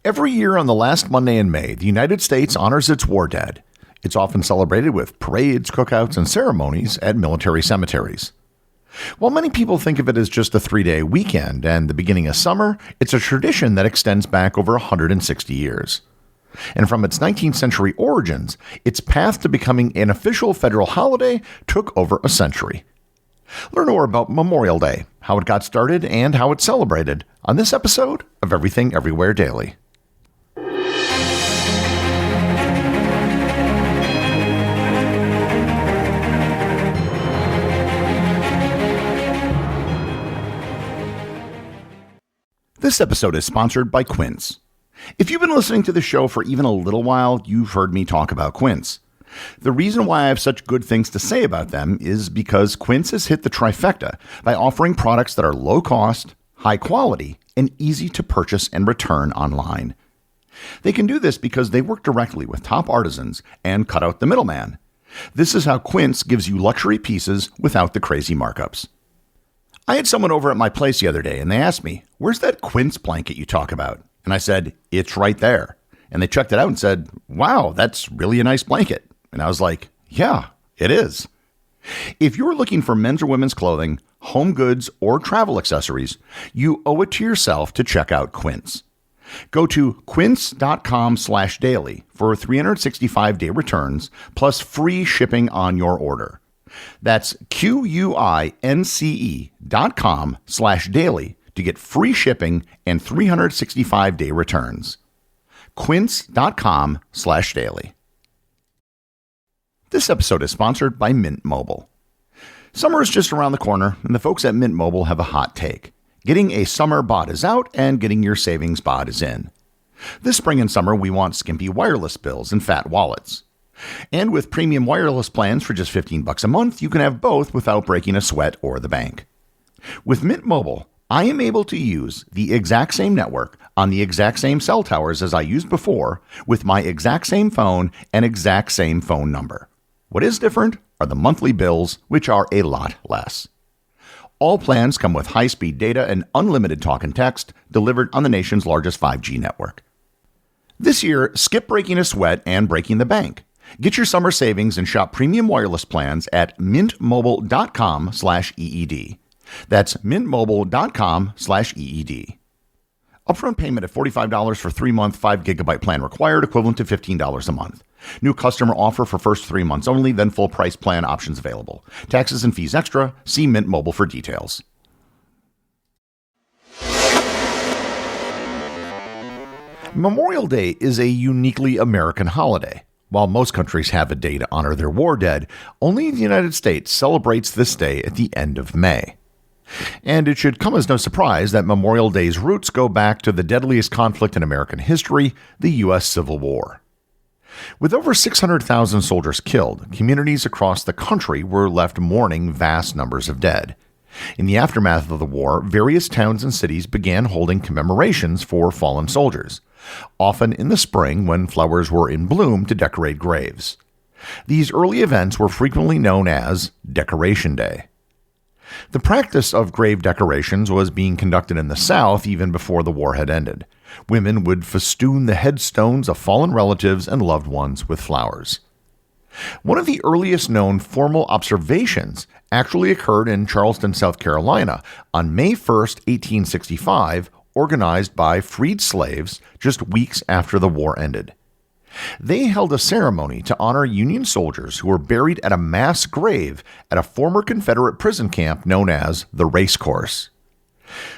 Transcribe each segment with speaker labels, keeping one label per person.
Speaker 1: Every year on the last Monday in May, the United States honors its war dead. It's often celebrated with parades, cookouts, and ceremonies at military cemeteries. While many people think of it as just a 3-day weekend and the beginning of summer, it's a tradition that extends back over 160 years. And from its 19th century origins, its path to becoming an official federal holiday took over a century. Learn more about Memorial Day, how it got started, and how it's celebrated on this episode of Everything Everywhere Daily. This episode is sponsored by Quince. If you've been listening to the show for even a little while, you've heard me talk about Quince. The reason why I have such good things to say about them is because Quince has hit the trifecta by offering products that are low cost, high quality, and easy to purchase and return online. They can do this because they work directly with top artisans and cut out the middleman. This is how Quince gives you luxury pieces without the crazy markups. I had someone over at my place the other day and they asked me, "Where's that Quince blanket you talk about?" And I said, "It's right there." And they checked it out and said, "Wow, that's really a nice blanket." And I was like, "Yeah, it is." If you're looking for men's or women's clothing, home goods, or travel accessories, you owe it to yourself to check out Quince. Go to quince.com/daily for 365-day returns plus free shipping on your order. That's QUINCE.com/daily to get free shipping and 365-day returns. Quince.com/daily. This episode is sponsored by Mint Mobile. Summer is just around the corner, and the folks at Mint Mobile have a hot take. Getting a summer bod is out, and getting your savings bod is in. This spring and summer, we want skimpy wireless bills and fat wallets. And with premium wireless plans for just $15 a month, you can have both without breaking a sweat or the bank. With Mint Mobile, I am able to use the exact same network on the exact same cell towers as I used before with my exact same phone and exact same phone number. What is different are the monthly bills, which are a lot less. All plans come with high-speed data and unlimited talk and text delivered on the nation's largest 5G network. This year, skip breaking a sweat and breaking the bank. Get your summer savings and shop premium wireless plans at mintmobile.com/EED. That's mintmobile.com/EED. Upfront payment of $45 for 3-month 5GB plan required, equivalent to $15 a month. New customer offer for first 3 months only, then full price plan options available. Taxes and fees extra. See Mint Mobile for details. Memorial Day is a uniquely American holiday. While most countries have a day to honor their war dead, only the United States celebrates this day at the end of May. And it should come as no surprise that Memorial Day's roots go back to the deadliest conflict in American history, the U.S. Civil War. With over 600,000 soldiers killed, communities across the country were left mourning vast numbers of dead. In the aftermath of the war, various towns and cities began holding commemorations for fallen soldiers, often in the spring when flowers were in bloom to decorate graves. These early events were frequently known as Decoration Day. The practice of grave decorations was being conducted in the South even before the war had ended. Women would festoon the headstones of fallen relatives and loved ones with flowers. One of the earliest known formal observations actually occurred in Charleston, South Carolina, on May 1st, 1865, organized by freed slaves just weeks after the war ended. They held a ceremony to honor Union soldiers who were buried at a mass grave at a former Confederate prison camp known as the Race Course.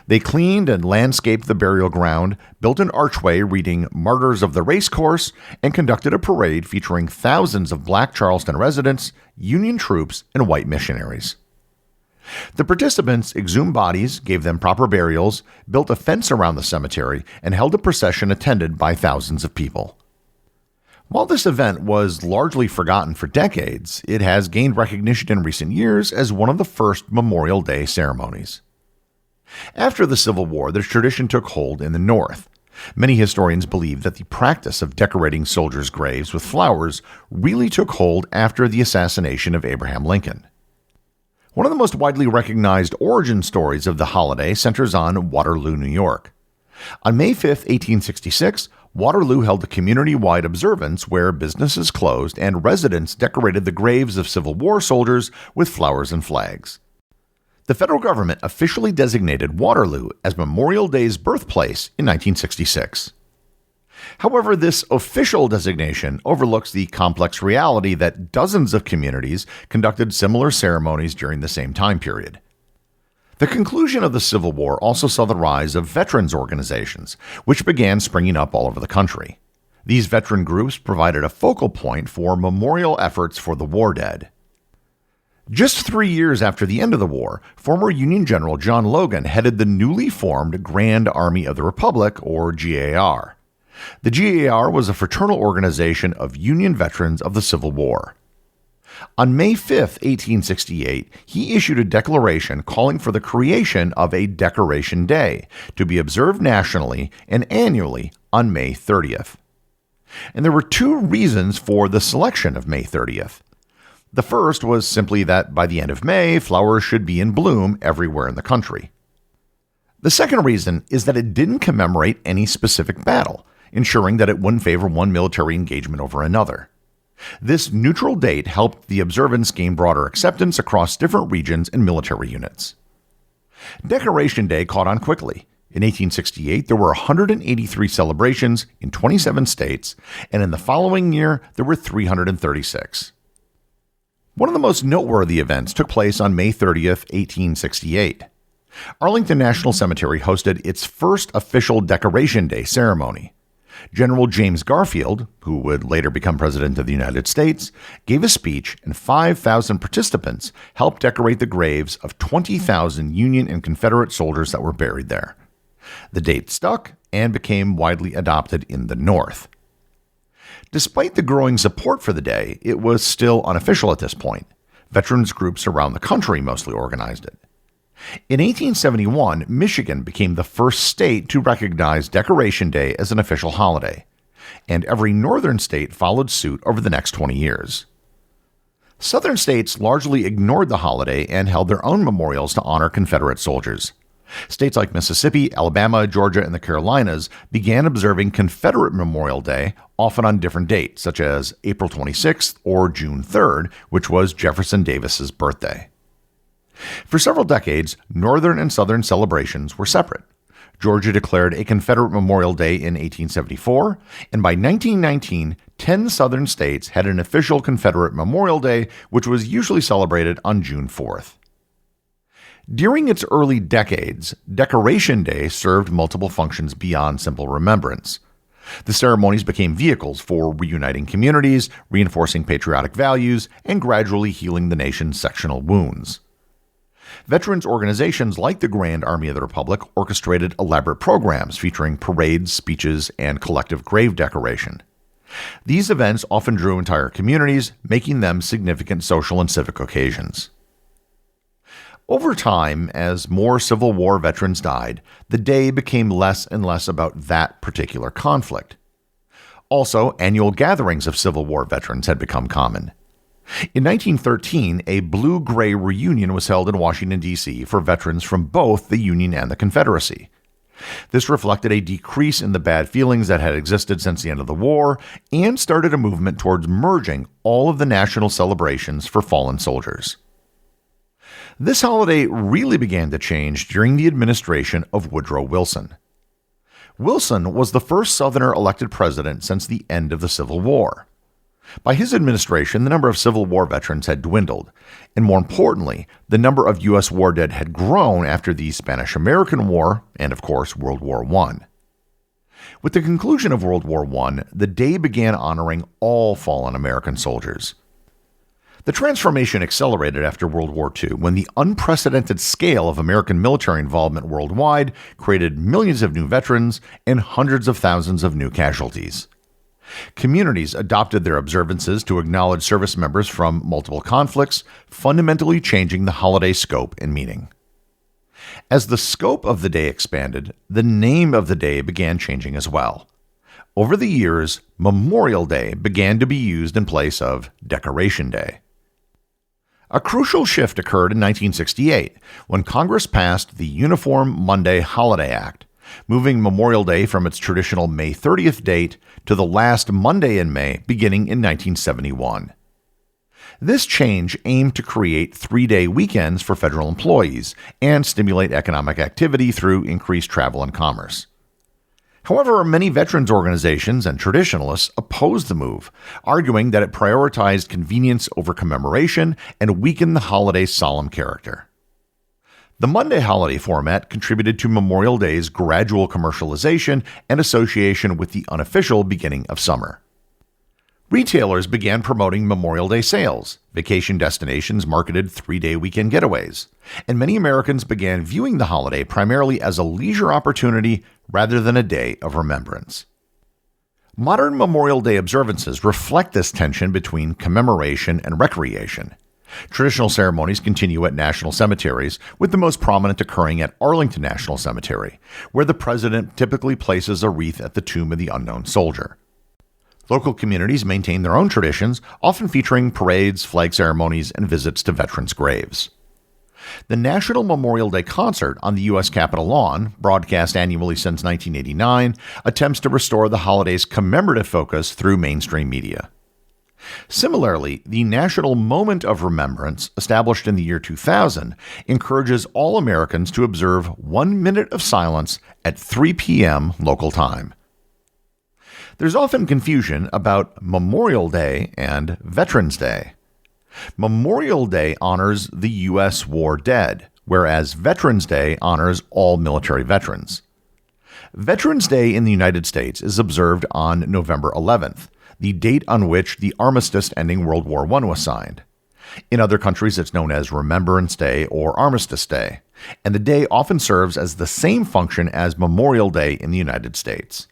Speaker 1: They cleaned and landscaped the burial ground, built an archway reading Martyrs of the Race Course, and conducted a parade featuring thousands of black Charleston residents, Union troops, and white missionaries. The participants exhumed bodies, gave them proper burials, built a fence around the cemetery, and held a procession attended by thousands of people. While this event was largely forgotten for decades, it has gained recognition in recent years as one of the first Memorial Day ceremonies. After the Civil War, the tradition took hold in the North. Many historians believe that the practice of decorating soldiers' graves with flowers really took hold after the assassination of Abraham Lincoln. One of the most widely recognized origin stories of the holiday centers on Waterloo, New York. On May 5, 1866, Waterloo held a community-wide observance where businesses closed and residents decorated the graves of Civil War soldiers with flowers and flags. The federal government officially designated Waterloo as Memorial Day's birthplace in 1966. However, this official designation overlooks the complex reality that dozens of communities conducted similar ceremonies during the same time period. The conclusion of the Civil War also saw the rise of veterans organizations, which began springing up all over the country. These veteran groups provided a focal point for memorial efforts for the war dead. Just 3 years after the end of the war, former Union General John Logan headed the newly formed Grand Army of the Republic, or GAR. The GAR was a fraternal organization of Union veterans of the Civil War. On May 5, 1868, he issued a declaration calling for the creation of a Decoration Day to be observed nationally and annually on May 30th. And there were two reasons for the selection of May 30th. The first was simply that by the end of May, flowers should be in bloom everywhere in the country. The second reason is that it didn't commemorate any specific battle, ensuring that it wouldn't favor one military engagement over another. This neutral date helped the observance gain broader acceptance across different regions and military units. Decoration Day caught on quickly. In 1868, there were 183 celebrations in 27 states, and in the following year, there were 336. One of the most noteworthy events took place on May 30th, 1868. Arlington National Cemetery hosted its first official Decoration Day ceremony. General James Garfield, who would later become President of the United States, gave a speech, and 5,000 participants helped decorate the graves of 20,000 Union and Confederate soldiers that were buried there. The date stuck and became widely adopted in the North. Despite the growing support for the day, it was still unofficial at this point. Veterans groups around the country mostly organized it. In 1871, Michigan became the first state to recognize Decoration Day as an official holiday, and every northern state followed suit over the next 20 years. Southern states largely ignored the holiday and held their own memorials to honor Confederate soldiers. States like Mississippi, Alabama, Georgia, and the Carolinas began observing Confederate Memorial Day, often on different dates, such as April 26th or June 3rd, which was Jefferson Davis's birthday. For several decades, Northern and Southern celebrations were separate. Georgia declared a Confederate Memorial Day in 1874, and by 1919, 10 Southern states had an official Confederate Memorial Day, which was usually celebrated on June 4th. During its early decades, Decoration Day served multiple functions beyond simple remembrance. The ceremonies became vehicles for reuniting communities, reinforcing patriotic values, and gradually healing the nation's sectional wounds. Veterans organizations like the Grand Army of the Republic orchestrated elaborate programs featuring parades, speeches, and collective grave decoration. These events often drew entire communities, making them significant social and civic occasions. Over time, as more Civil War veterans died, the day became less and less about that particular conflict. Also, annual gatherings of Civil War veterans had become common. In 1913, a blue-gray reunion was held in Washington, D.C. for veterans from both the Union and the Confederacy. This reflected a decrease in the bad feelings that had existed since the end of the war and started a movement towards merging all of the national celebrations for fallen soldiers. This holiday really began to change during the administration of Woodrow Wilson. Wilson was the first Southerner elected president since the end of the Civil War. By his administration, the number of Civil War veterans had dwindled, and more importantly, the number of U.S. war dead had grown after the Spanish-American War and, of course, World War I. With the conclusion of World War I, the day began honoring all fallen American soldiers. The transformation accelerated after World War II when the unprecedented scale of American military involvement worldwide created millions of new veterans and hundreds of thousands of new casualties. Communities adopted their observances to acknowledge service members from multiple conflicts, fundamentally changing the holiday scope and meaning. As the scope of the day expanded, the name of the day began changing as well. Over the years, Memorial Day began to be used in place of Decoration Day. A crucial shift occurred in 1968 when Congress passed the Uniform Monday Holiday Act, moving Memorial Day from its traditional May 30th date to the last Monday in May, beginning in 1971. This change aimed to create 3-day weekends for federal employees and stimulate economic activity through increased travel and commerce. However, many veterans organizations and traditionalists opposed the move, arguing that it prioritized convenience over commemoration and weakened the holiday's solemn character. The Monday holiday format contributed to Memorial Day's gradual commercialization and association with the unofficial beginning of summer. Retailers began promoting Memorial Day sales, vacation destinations marketed 3-day weekend getaways, and many Americans began viewing the holiday primarily as a leisure opportunity rather than a day of remembrance. Modern Memorial Day observances reflect this tension between commemoration and recreation. Traditional ceremonies continue at national cemeteries, with the most prominent occurring at Arlington National Cemetery, where the president typically places a wreath at the tomb of the unknown soldier. Local communities maintain their own traditions, often featuring parades, flag ceremonies, and visits to veterans' graves. The National Memorial Day Concert on the U.S. Capitol lawn, broadcast annually since 1989, attempts to restore the holiday's commemorative focus through mainstream media. Similarly, the National Moment of Remembrance, established in the year 2000, encourages all Americans to observe 1 minute of silence at 3 p.m. local time. There's often confusion about Memorial Day and Veterans Day. Memorial Day honors the U.S. war dead, whereas Veterans Day honors all military veterans. Veterans Day in the United States is observed on November 11th, the date on which the armistice ending World War I was signed. In other countries, it's known as Remembrance Day or Armistice Day, and the day often serves as the same function as Memorial Day in the United States.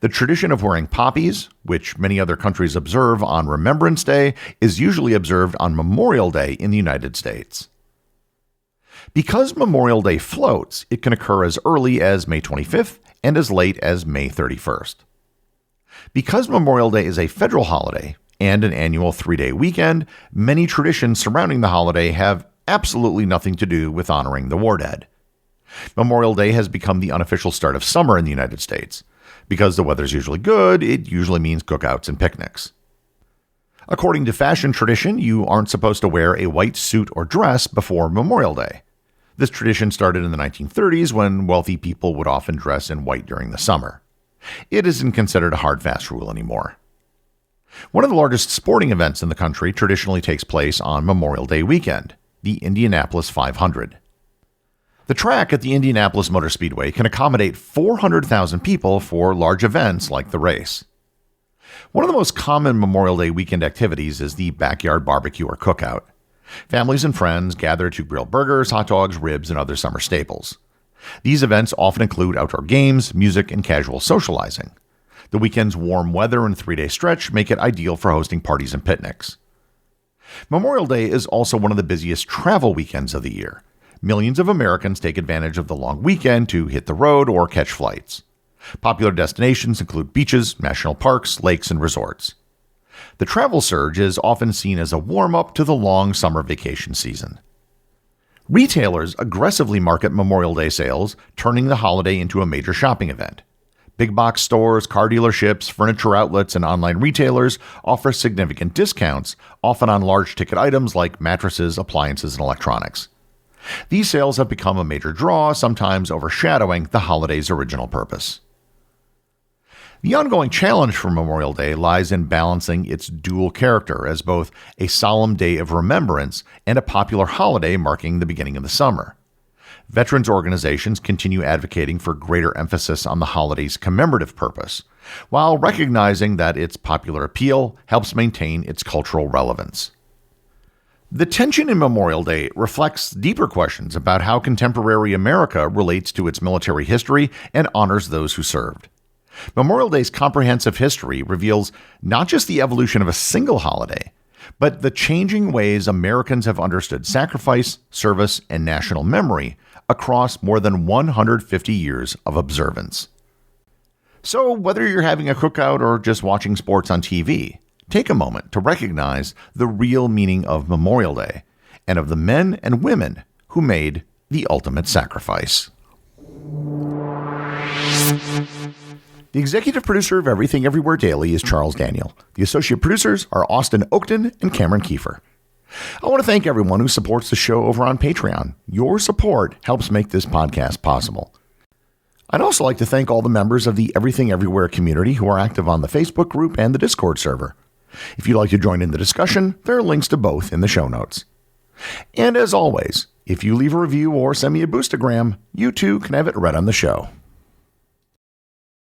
Speaker 1: The tradition of wearing poppies, which many other countries observe on Remembrance Day, is usually observed on Memorial Day in the United States. Because Memorial Day floats, it can occur as early as May 25th and as late as May 31st. Because Memorial Day is a federal holiday and an annual 3-day weekend, many traditions surrounding the holiday have absolutely nothing to do with honoring the war dead. Memorial Day has become the unofficial start of summer in the United States. Because the weather's usually good, it usually means cookouts and picnics. According to fashion tradition, you aren't supposed to wear a white suit or dress before Memorial Day. This tradition started in the 1930s when wealthy people would often dress in white during the summer. It isn't considered a hard, fast rule anymore. One of the largest sporting events in the country traditionally takes place on Memorial Day weekend, the Indianapolis 500. The track at the Indianapolis Motor Speedway can accommodate 400,000 people for large events like the race. One of the most common Memorial Day weekend activities is the backyard barbecue or cookout. Families and friends gather to grill burgers, hot dogs, ribs, and other summer staples. These events often include outdoor games, music, and casual socializing. The weekend's warm weather and 3-day stretch make it ideal for hosting parties and picnics. Memorial Day is also one of the busiest travel weekends of the year. Millions of Americans take advantage of the long weekend to hit the road or catch flights. Popular destinations include beaches, national parks, lakes, and resorts. The travel surge is often seen as a warm-up to the long summer vacation season. Retailers aggressively market Memorial Day sales, turning the holiday into a major shopping event. Big box stores, car dealerships, furniture outlets, and online retailers offer significant discounts, often on large ticket items like mattresses, appliances, and electronics. These sales have become a major draw, sometimes overshadowing the holiday's original purpose. The ongoing challenge for Memorial Day lies in balancing its dual character as both a solemn day of remembrance and a popular holiday marking the beginning of the summer. Veterans organizations continue advocating for greater emphasis on the holiday's commemorative purpose, while recognizing that its popular appeal helps maintain its cultural relevance. The tension in Memorial Day reflects deeper questions about how contemporary America relates to its military history and honors those who served. Memorial Day's comprehensive history reveals not just the evolution of a single holiday, but the changing ways Americans have understood sacrifice, service, and national memory across more than 150 years of observance. So, whether you're having a cookout or just watching sports on TV, take a moment to recognize the real meaning of Memorial Day and of the men and women who made the ultimate sacrifice. The executive producer of Everything Everywhere Daily is Charles Daniel. The associate producers are Austin Oakton and Cameron Kiefer. I want to thank everyone who supports the show over on Patreon. Your support helps make this podcast possible. I'd also like to thank all the members of the Everything Everywhere community who are active on the Facebook group and the Discord server. If you'd like to join in the discussion, there are links to both in the show notes. And as always, if you leave a review or send me a boostagram, you too can have it read on the show.